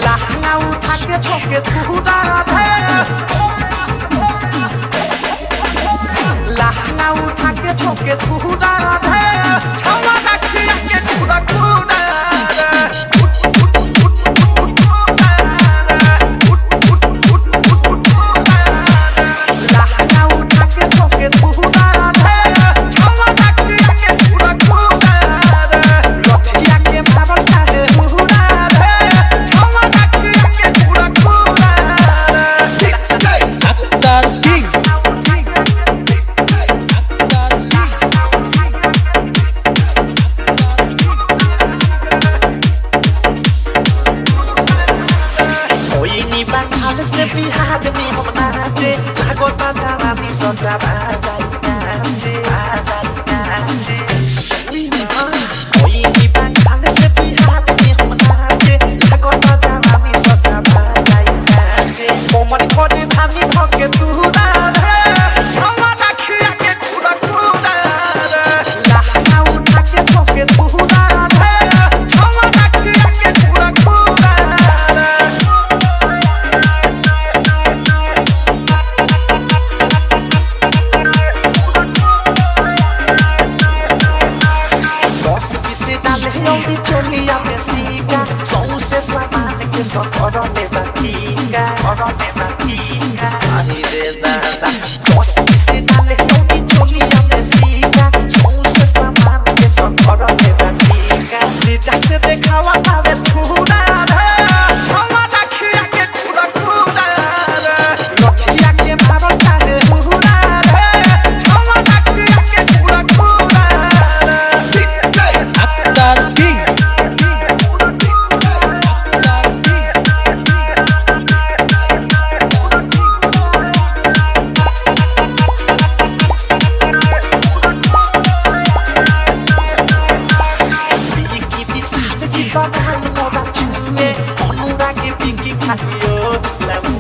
लहंगा उठा के छोके धूरा दे लहंगा उठा के छोके धूरा दे छवा रखिया के धूरा घूरा लहंगा उठा के छोके धूरा दे छवा रखिया के धूरा घूरा लठिया के मारल चाहे धूरा दे छवा रखिया के धूरा घूरा Akhtar King बंगाल से बिहार में हम नाचे लागो ता जवानी सजा बाजाई नाचे ओइनी बंगाल से बिहार में हम नाचे लागो ता जवानी सजा बाजाई नाचे कोमर कोडी धामी धके दूरा रे छवा रखिया के पूरा पूरा लहंगा उठा के धके दूरा रे छवा रखिया के पूरा पूरा लौटी चोलिया में सीका सौ से सामान के सफर में बातीका अरे रे दादा दस से डाले लौटी चोलिया में सीका सौ से सामान के सफर में बातीका नीचा से देखावा आवे पूरा रे छवा रखिया के पूरा पूरा लठिया के मारल चाहे पूरा रे छवा रखिया के पूरा पूरा Akhtar King Bagaimana moda cune, अनुरागी पिंकी खालियो, lamu,